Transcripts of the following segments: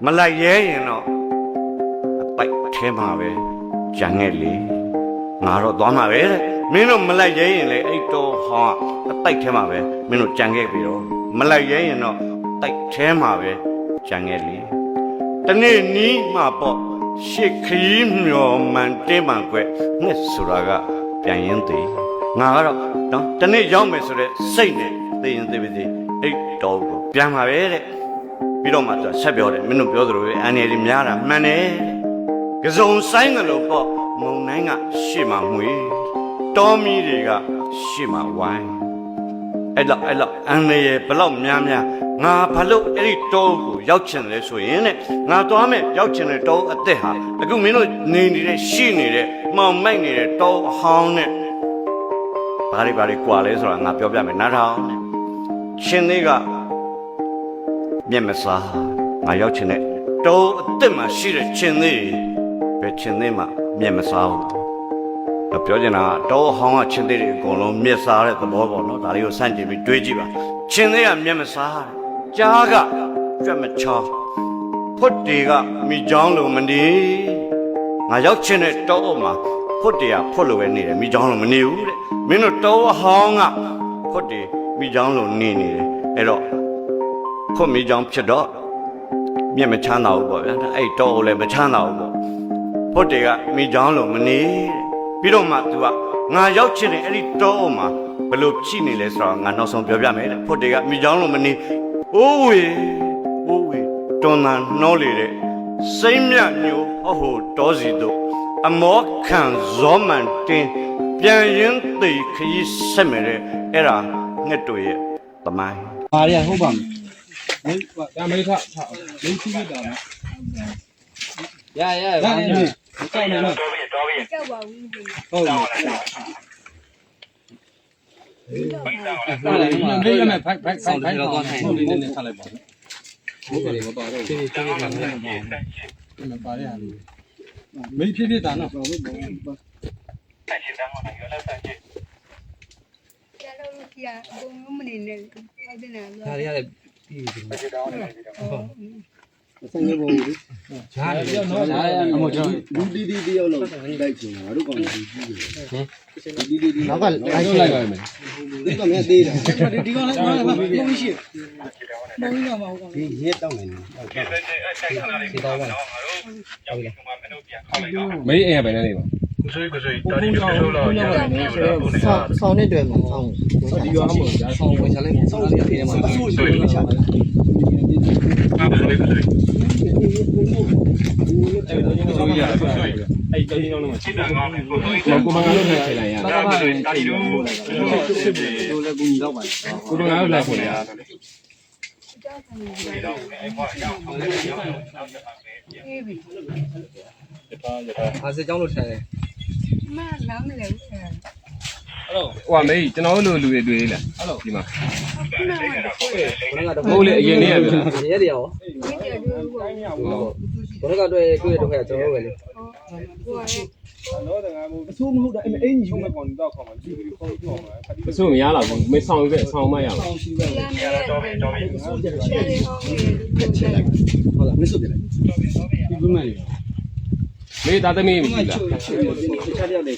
မလိုက်ရဲရင်တော့အပိုက်ထဲမှာပဲကြံခဲ့လေငါတော့သွားမှာပဲတဲ့မင်းတို့မလိုက်ရဲရင်လေအဲ့တော့ဟောအပိုက်ထဲမှာပဲမင်းတို့ကြံခဲ့ပြီတော့မလိုက်ရဲရင်တော့တိုက်ထဲမှာပဲကြံခဲ့လေတနေ့နီးမှပေါ့ရှစ်ခရီးမျောမှန်တင်းမှန်ကွက်နှစ်ဆိုတာကပြန်ရင်သေးငါကတော့နော်တနေ့ရောက်မယ်ဆိုတဲ့စိတ်နဲ့သိရင်သိပါသေးအဲ့တော့ကိုပြန်ပါပဲတဲ့ပြီးတော့မှသူဆက်ပြောတယ်မင်းတို့ပြောသလိုပဲအန်ရည်များတာမှန်တယ်ကစုံဆိုင်ကလေးပေါ့မုံနိုင်ကရှေ့မှာမှွေတောမီတွေကရှေ့မှာဝိုင်းအဲ့လောက်အန်ရည်ဘလောက်များငါဘာလို့အဲ့ဒီတောကိုရောက်ချင်လဲဆိုရင်တဲ့ငါသွားမယ်ရောက်ချင်တဲ့တောအသက်ဟာအခုမင်းတို့နေနေတဲ့ရှိနေတဲ့မှောင်မိုက်နေတဲ့တောအဟောင်းနဲ့ဘာတွေကွာလဲဆိုတာငါပြောပြမယ်နားထောင်ရှင်သေးကမျက်မစားငါရောက်ချင်တဲ့တောအသက်မှာရှိတဲ့ရှင်သေးပဲရှင်သေးမှာမျက်မစားဘူးပြောချင်တာတောအဟောင်းကရှင်သေးတွေအကုန်လုံးမျက်စားတဲ့သဘောပေါ့နော်ဒါလေးကိုစန့်ကျင်ပြီးတွေးကြည့်ပါရှင်သေးကမျက်မစားကြားကကြွက်မချောင်းဖွတ်တွေကမိချောင်းလိုမနေငါရောက်ချင်တဲ့တောအုပ်မှာဖွတ်တွေကဖွတ်လိုပဲနေတယ်မိချောင်းလိုမနေဘူးတဲ့မင်းတို့တောအဟောင်းကဖွတ်တွေမိချောင်းလိုနေတယ်အဲ့တော့ဖွတ်မိချောင်းဖြစ်တော့မျက်မချမ်းသာဘူးပေါ့ဗျာအဲ့တောအုပ်လည်းမချမ်းသာဘူးပေါ့ဖွတ်တွေကမိချောင်းလိုမနေပြီးတော့မှ तू ကငါရောက်ချင်တဲ့အဲ့ဒီတောအုပ်မှာဘယ်လိုဖြစ်နေလဲဆိုတော့ငါနောက်ဆုံးပြောပြမယ်တဲ့ဖွတ်တွေကမိချောင်းလိုမနေအိုးဝေတွန်တန်နှောလေတဲ့စိမ့်မြညိုဟိုတောစီတို့အမောခံဇောမန်တင်ပြန်ရင်သိခရီးဆက်မယ်တဲ့အဲ့ဒါငှက်တို့ရဲ့သမိုင်းပါရဟုတ်ပါမယ်ဒါမေထမင်းကြည့်တာနော်ရဒါနဲ့ကြောက်နေလို့ကြောက်ပါဘူးဟုတ်တယ်ဟုတ်တယ်မေးရမယ်ဖိုက်ဆောင်တယ်တော့ကောင်းတယ်ဟုတ်တယ်နည်းထားလိုက်ပါဟုတ်တယ်မပါတော့ဖြည်းဖြည်းမပါရဘူးမင်းဖြည်းဖြည်းတာနော်ကျလို့ရဘုံမနေနဲ့ဟုတ်တယ်နော်ဒါရရတယ်ပြီးပြီဟုတ်ဆင်းရပုံကြီးဂျားတယ်နော်ဂျားရအမောကျွန်တော်လူတီတယောက်လောက်လိုက်ချင်တာတို့ကောင်ကြီးကြီးတယ်ဟမ်ဒီနောက်ကလိုက်ပါမယ်ဒီကောင်များသေးတယ်ဒီကောင်လည်းဘုံရှိဘုံရမှာဟုတ်ကောင်ဒီရဲတောင်းနေတယ်ဒီတော့ပါမင်းအိမ်ရပဲနေပါဆောင်းနေတယ်ဆောင်းဒီရောအမေဂျားဆောင်းဝင်ချလိုက်ဆောင်းလေးထဲမှာဆိုးဆိုးချာအဲ့တော်ကြီးလုံးမှာချိန်တာကောင်းတယ်ကိုမငါလို့ချိန်လိုက်ရတာပါချိန်လို့လည်းကူညီတော့ပါကိုတို့ငါတို့လိုက်ချိန်ရအားစကြောင်းလို့ထိုင်တယ်မနားမလဲဘူးဟိုမေးကျွန်တော်တို့လူတွေတွေ့သေးလားဒီမှာဟုတ်လေအရင်နေ့ရပြီရက်တည်းရောဘုရားတွေ့တော့ခဲ့ကျွန်တော်တို့ပဲလေအဆိုးမဟုတ်တာအင်းကြီးကောင်တော့ခေါ်မှာဒီခေါ်ပြောမှာမဆိုးမရလားဘူးမေးဆောင်ခဲ့ဆောင်မရလားဟုတ်လားမဆိုးတယ်ဒီကုမန်မေးသားသမီးမရှိလားချားတယောက်လေ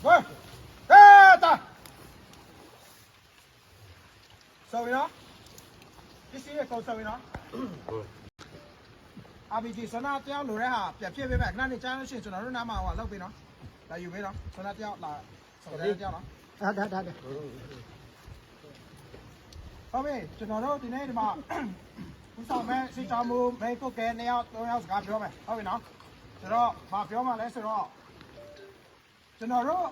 喂，哎，打，收尾了，这些够收尾了。阿比吉，说那钓路嘞哈，别别，那你这样先，说那路那嘛话，老边了，来有没了？说那钓来，说那钓了。得。后面就那路今天的嘛，不上面是招募每个给你都要自家票没？后面喏，是咯，发票嘛来是咯。ကျွန်တော်တို့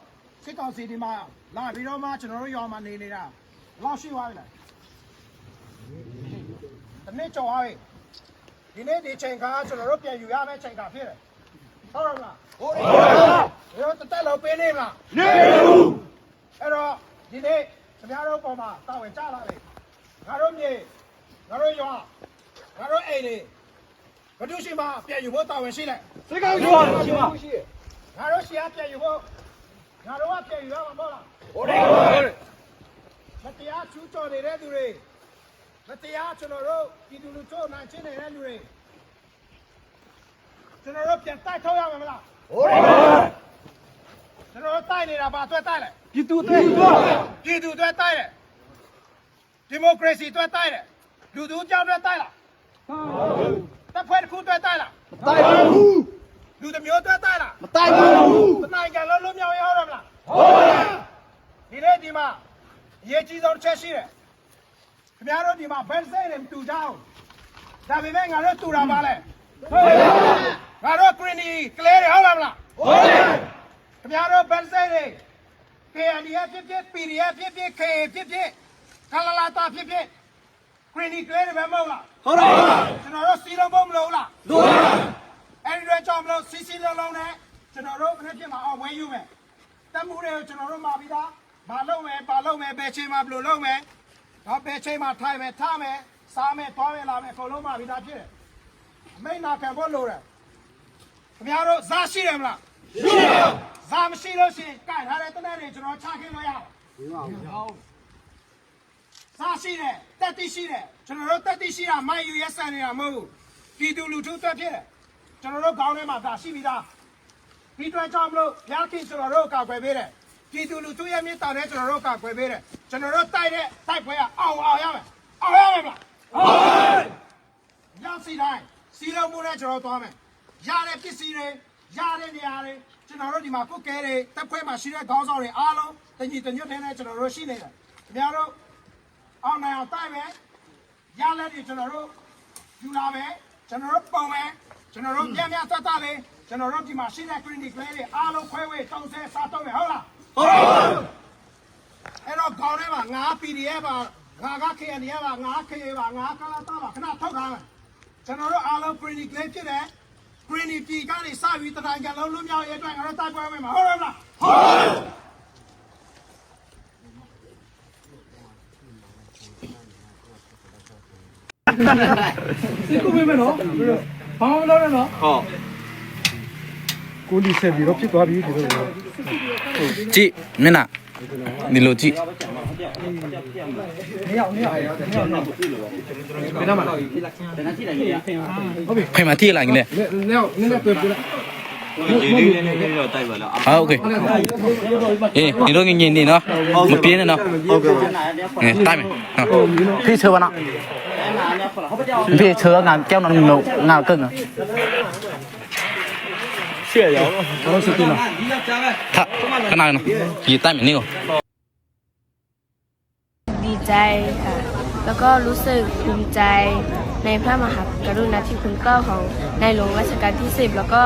စစ်ကောင်စီဒီမှာလာပြီးတော့မှကျွန်တော်တို့ရွာမှာနေနေတာလောက်ရှိသွားပြီလားတနေ့ကြော်သွားပြီဒီနေ့ဒီချိန်ခါကျွန်တော်တို့ပြန်ယူရမယ့်ချိန်ခါဖြစ်တယ်ဟုတ်လားဟုတ်တယ်ရောတက်လောက်ပေးနေမလားနေဘူးအဲ့တော့ဒီနေ့ခင်ဗျားတို့ပေါ်မှာတာဝန်ကြလာပြီငါတို့မြေငါတို့ရွာငါတို့အိမ်တွေဘယ်သူရှိမှပြန်ယူဖို့တာဝန်ရှိလဲစစ်ကောင်စီရှိမှငါတို့ရှေ့ကပြန်ယူဖို့ငါတို့ကပြန်ယူရမှာမဟုတ်လားဟုတ်တယ်မတရားချူးကျော်နေတဲ့သူတွေ မတရားကျွန်တော်တို့ပြည်သူလူထုနိုင်ချင်းနေတဲ့လူတွေကျွန်တော်တို့ပြန်တိုက်ထုတ်ရမှာမလားဟုတ်တယ်ကျွန်တော်တို့တိုက်နေတာဘာအတွက်တိုက်လဲပြည်သူအတွက်တိုက်တယ်ဒီမိုကရေစီအတွက်တိုက်တယ်လူထုကြောင့်အတွက်တိုက်လားတပ်ဖွဲ့တစ်ခုအတွက်တိုက်လားမတိုက်ပါဘူးလူတစ်မျိုးအတွက်တိုက်လားမတိုက်ပါဘူးတနိုင်ငံလုံးလုံးမြောက်ရအောင်မလားဟုတ်တယ်ဒီနေ့ဒီမှာအရေးကြီးဆုံးတစ်ချက်ရှိတယ်ခင်ဗျားတို့ဒီမှာဘယ်စိတ်နဲ့မတူကြအောင်ဒါပေမဲ့ငါတို့တူတာပါလဲဟုတ်တယ်ငါတို့ green ကလေးတွေဟုတ်လားမလားဟုတ်တယ်ခင်ဗျားတို့ဘယ်စိတ်တွေ KNDF ဖြစ်ဖြစ် PDF ဖြစ်ဖြစ် KA ဖြစ်ဖြစ်ကလလာတာဖြစ်ဖြစ် green ကလေးတွေပဲမဟုတ်လားဟုတ်တယ်ကျွန်တော်တို့စီလုံးဖို့မလို့လားလို့အဲ့ဒီတော့ကြောင့်မလို့စီစီလုံးလုံးနဲ့ကျွန်တော်တို့တစ်ဖြစ်မှာအောင်ဝဲယူမယ်တက်မှုတွေကိုကျွန်တော်တို့မှာပြီးသားမလုပ်မယ်ဘယ်ချိန်မှာဘယ်လိုလုပ်မယ်တော့ဘယ်ချိန်မှာထိုင်မယ်ထားမယ်စားမယ်သွားမယ်လာမယ်အကုန်လုံးမှာပြီးသားဖြစ်တယ်အမိတ်နာခံဖို့လိုတယ်ခင်ဗျားတို့ဇာရှိတယ်မလားရှိတယ်ဇာမရှိလို့ရှိရင်ကြိုက်ထားတဲ့တနက်တွေကျွန်တော်ချခင်းလို့ရအောင်ဇာရှိတယ်တက်တိရှိတယ်ကျွန်တော်တို့တက်တိရှိတာမိုက်ယူရက်ဆန်နေတာမဟုတ်ဘူးပြည်သူလူထုအတွက်ဖြစ်တယ်ကျွန်တော်တို့ခေါင်းထဲမှာဒါရှိပြီးသားဒီအတွက်ကြောင့်မလို့ရခင်ကျွန်တော်တို့ကောက်ွယ်ပေးတယ်ပြည်သူလူထုရဲ့မြေတောင်နဲ့ကျွန်တော်တို့ကောက်ွယ်ပေးတယ်ကျွန်တော်တို့တိုက်တဲ့တိုက်ပွဲကအောင်ရမယ်အောင်ရမယ်မလားဟုတ်ရစီတိုင်းစီလုံးမှုနဲ့ကျွန်တော်သွားမယ်ရတဲ့ပစ္စည်းတွေရတဲ့နေရာတွေကျွန်တော်တို့ဒီမှာကုတ်ကဲတွေတပ်ဖွဲ့မှာရှိတဲ့ခေါင်းဆောင်တွေအားလုံးတညီတညွတ်နဲ့ကျွန်တော်တို့ရှိနေတယ်ခင်ဗျားတို့အောင်နိုင်အောင်တိုက်မယ်ရလက်တွေကျွန်တော်တို့ယူလာမယ်ကျွန်တော်တို့ပုံမယ်ကျွန်တော်တို့ပြန်တတ်လေးကျွန်တော်တို့ဒီမှာရှိတဲ့ clinic လေးတွေအားလုံးခွဲဝေတုံးဆဲစားတော့မယ်ဟုတ်လားဟုတ်ပါဘူးအဲ့တော့ခေါင်းထဲမှာငါ PDF ပါငါက KNDF ပါငါ KA ပါငါကလာတာပါခဏထုတ်ထားမယ်ကျွန်တော်တို့အားလုံး clinic လေးဖြစ်တယ် clinic ပြည်ကနေစပြီးတတိုင်းကလုံးလုံးမြောက်ရဲ့အတွက်ငါတို့တိုက်ပွဲမယ်မဟုတ်လားဟုတ်စီကူမေနော်ဘာမှမလုပ်နဲ့နော်ဟုတ် ကိုလီဆက်ပြီးတော့ဖြစ်သွားပြီဒီလို ကြည့်မျက်နှာဒီလိုကြည့် နေအောင်ဘယ်နာမှာ ဖိုင်မတိလိုက်လေ နေအောင်နည်းတွေ့ပြလိုက် ဟာโอเคအေးဒီတော့ငင်းနေနော်မပြင်းနဲ့နော်ဟုတ်ကဲ့တိုင်းမယ်နော်พี่เชิญวะนะพี่เชิญงานแก้วน้ำนมงานเกิ้งอ่ะเชื่อเหรอเราสุดที่เนาะถ้าขนาดนั้นยีใต้เหมือนนี่เหรอ ดีใจค่ะแล้วก็รู้สึกภูมิใจในพระมหากรุณาธิคุณเกล้าของในหลวงรัชกาลที่10แล้วก็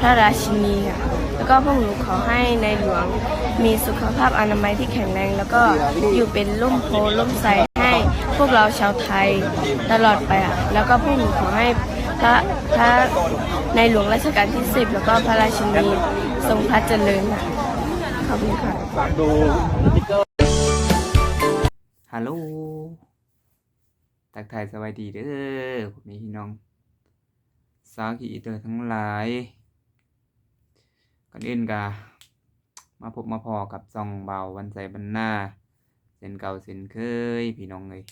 พระราชินีค่ะแล้วก็พวกหนูขอให้ในหลวงมีสุขภาพอนามัยที่แข็งแรงแล้วก็อยู่เป็นร่มโพล่มไทรให้พวกเราชาวไทยตลอดไปค่ะแล้วก็พวกหนูขอให้พระในหลวงรัชกาลที่10แล้วก็พระราชินีทรงพระเจริญค่ะขอบคุณค่ะ ฮัลโหลทักทายสวัสดีเด้อผมมีพี่น้องสาวขี่เตอร์ทั้งหลายก่อนอื่นกะมาพบมาพอกับซองเบาวันใส่บรรณาเส้นเก่าเส้นเคยพี่น้องเลย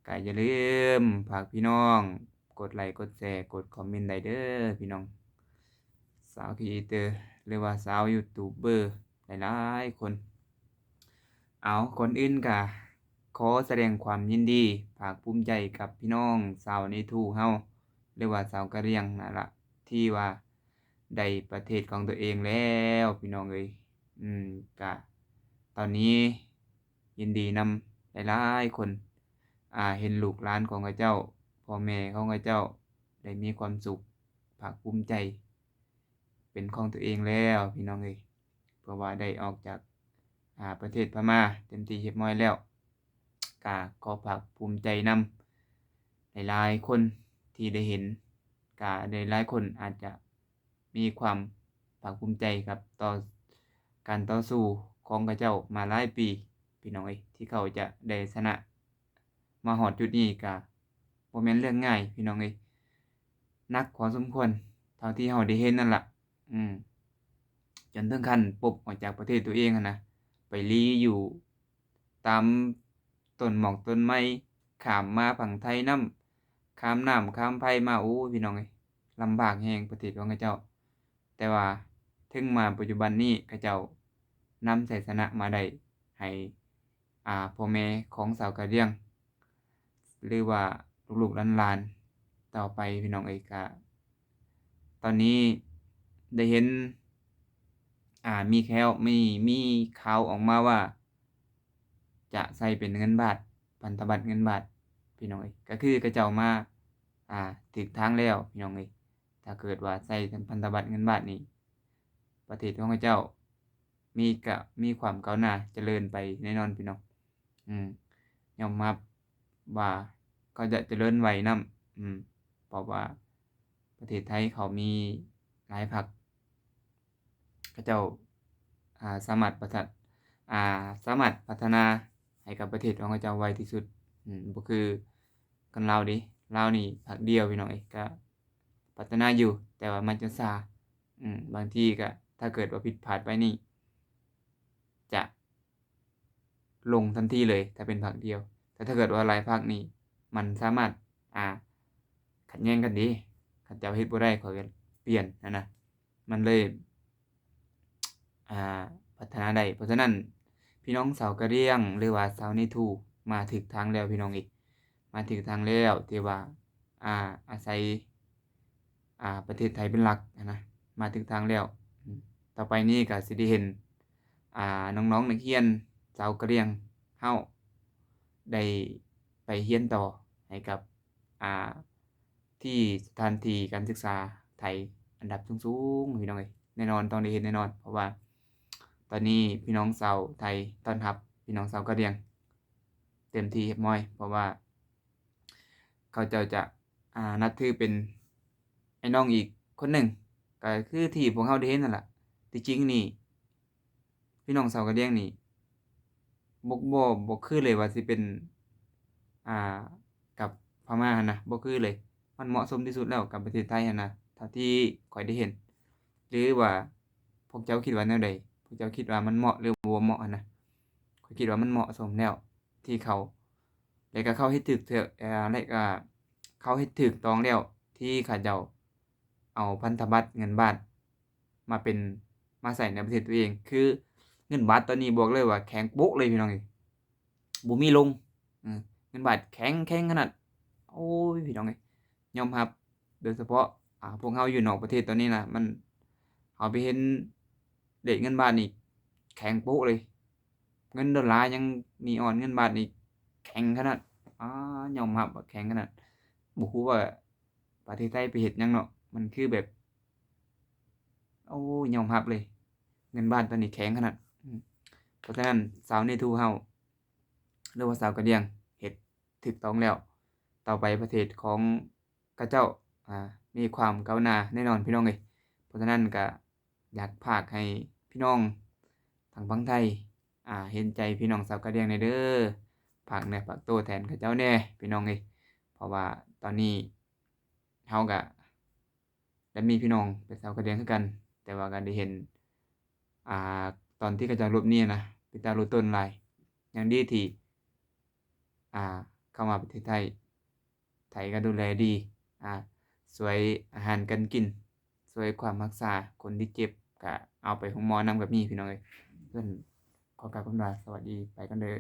ก็อย่าลืมฝากพี่น้องกดไลค์กดแชร์กดคอมเมนต์ได้เด้อพี่น้องสาวขี่เตอร์หรือว่าสาวยูทูบเบอร์หลายๆคนเอาคนอื่นกะขอแสดงความยินดีภาคภูมิใจกับพี่น้องชาวในทูเฮาหรือว่าชาวกะเหรี่ยงนั่นล่ะที่ว่าได้ประเทศของตัวเองแล้วพี่น้องเอ้ยกะตอนนี้ยินดีนำหลายๆคนเห็นลูกหลานของข้าเจ้าพ่อแม่ของข้าเจ้าได้มีความสุขภาคภูมิใจเป็นของตัวเองแล้วพี่น้องเอ้ยเพราะว่าได้ออกจากประเทศพม่าเต็มที่เรียบร้อยแล้วก็ขอภาคภูมิใจนำหลายๆคนที่ได้เห็นก็หลายๆคนอาจจะมีความภาคภูมิใจกับต่อการต่อสู้ของข้าเจ้ามาหลายปีพี่น้องเอ้ยที่เขาจะได้ชนะมาฮอดจุดนี้ก็บ่แม่นเรื่องง่ายพี่น้องเอ้ยหนักพอสมควรเท่าที่เฮาได้เห็นนั่นล่ะจนถึงขั้นปลดออกจากประเทศตัวเองนะไปลี้อยู่ตามต้นหมอกต้นไม้ ข้ามมาฝั่งไทยนำข้ามน้ำข้ามไผมาโอ้ยพี่น้องเอ้ยลำบากแฮงประเทศของเขาเจ้า แต่ว่าถึงมาปัจจุบันนี้เขาเจ้านำชัยชนะมาได้ให้พ่อแม่ของชาวกะเหรี่ยงหรือว่าลูกๆหลานๆต่อไปพี่น้องเอ้ยก็ตอนนี้ได้เห็นมีข่าวออกมาว่า จะใส่เป็นเงินบาทพันธบัตรเงินบาทพี่น้องเอ้ยก็คือเขาเจ้ามาถูกทางแล้วพี่น้องเอ้ยถ้าเกิดว่าใส่พันธบัตรเงินบาทนี่ประเทศของเขาเจ้ามีความก้าวหน้าเจริญไปแน่นอนพี่น้องยอมรับว่าเขาจะเจริญไวนํเพราะว่าประเทศไทยเขามีหลายพรรคเขาเจ้าสามารถพัฒนาให้กับประเทศของเขาเจ้าไวที่สุดบ่คือกันลาวเด้ลาวนี่พรรคเดียวพี่น้องเอ้ยก็พัฒนาอยู่แต่ว่ามันจะช้าบางทีก็ถ้าเกิดว่าผิดพลาดไปนี่จะลงทันทีเลยถ้าเป็นพรรคเดียวแต่ถ้าเกิดว่าหลายพรรคนี่มันสามารถขัดแย้งกันดีเขาเจ้าเฮ็ดบ่ได้เขาก็เปลี่ยนนะมันเลยพัฒนาได้เพราะฉะนั้นพี่น้องชาวกะเหรี่ยงหรือว่าชาวเนทูมาถึกทางแล้วพี่น้องอีกมาถึกทางแล้วที่ว่าอาศัยประเทศไทยเป็นหลักนะมาถึกทางแล้วต่อไปนี้ก็สิได้เห็นน้องๆนักเรียนชาวกะเหรี่ยงเฮาได้ไปเรียนต่อให้กับที่สถานที่การศึกษาไทยอันดับสูงๆพี่น้องเอ้ยแน่นอนต้องได้เห็นแน่นอนเพราะว่าตอนนี้พี่น้องชาวไทยต้อนรับพี่น้องชาวกะเหรี่ยงเต็มที่เรียบร้อยเพราะว่าเขาเจ้าจะนับถือเป็นไอ้น้องอีกคนหนึ่งก็คือที่พวกเราได้เห็นนั่นแหละที่จริงนี่พี่น้องชาวกะเหรี่ยงนี่บ่คือเลยว่าสิเป็นกับพม่าหั่นนะบ่คือเลยมันเหมาะสมที่สุดแล้วกับประเทศไทยหั่นนะเท่าที่ข้อยได้เห็นหรือว่าพวกเจ้าคิดว่าแนวใดพวกเจ้าคิดว่ามันเหมาะหรือบ่เหมาะหั่นนะข้อยคิดว่ามันเหมาะสมแล้วที่เขาแล้วก็เขาเฮ็ดถูกแล้วก็เขาเฮ็ดถูกต้องแล้วที่เขาเจ้าเอาพันธบัตรเงินบาทมาใส่ในประเทศตัวเองคือเงินบาทตอนนี้บอกเลยว่าแข็งโป๊กเลยพี่น้องเอ้ยบ่มีลงเงินบาทแข็งขนาดโอ้ยพี่น้องเอ้ยยอมรับโดยเฉพาะพวกเราอยู่นอกประเทศตอนนี้นะมันเอาไปเห็นเรทเงินบาทนี่แข็งโป๊กเลยเงินดอลลาร์ยังมีอ่อนเงินบาทนี่แข็งขนาดยอมรับว่าแข็งขนาดบ่ฮู้ว่าประเทศไทยไปเฮ็ดหยังเนาะมันคือแบบโอ้ยอมรับเลยเงินบาทตอนนี้แข็งขนาดเพราะฉะนั้นชาวเนทูเฮาหรือว่าชาวกะเหรี่ยงเฮ็ดถูกต้องแล้วต่อไปประเทศของเขาเจ้ามีความก้าวหน้าแน่นอนพี่น้องเอ้ยเพราะฉะนั้นก็อยากฝากให้พี่น้องทางฝั่งไทยเห็นใจพี่น้องชาวกะเหรี่ยงหน่อยเด้อฝากแหน่ฝากโตแทนเขาเจ้าแหน่พี่น้องเอ้ยเพราะว่าตอนนี้เฮาก็ได้มีพี่น้องเป็นชาวกะเหรี่ยงคือกันแต่ว่าก็ได้เห็นตอนที่เขาเจ้าลบหนี้นะเป็นตารู้ต้นหลายอย่างดีที่เข้ามาประเทศไทยก็ดูแลดีสวยอาหารการกินสวยความรักษาคนที่เจ็บก็เอาไปโรงหมอนำกับมีพี่น้องเอ้ยเพิ่นขอกราบคำลาสวัสดีไปกันเด้อ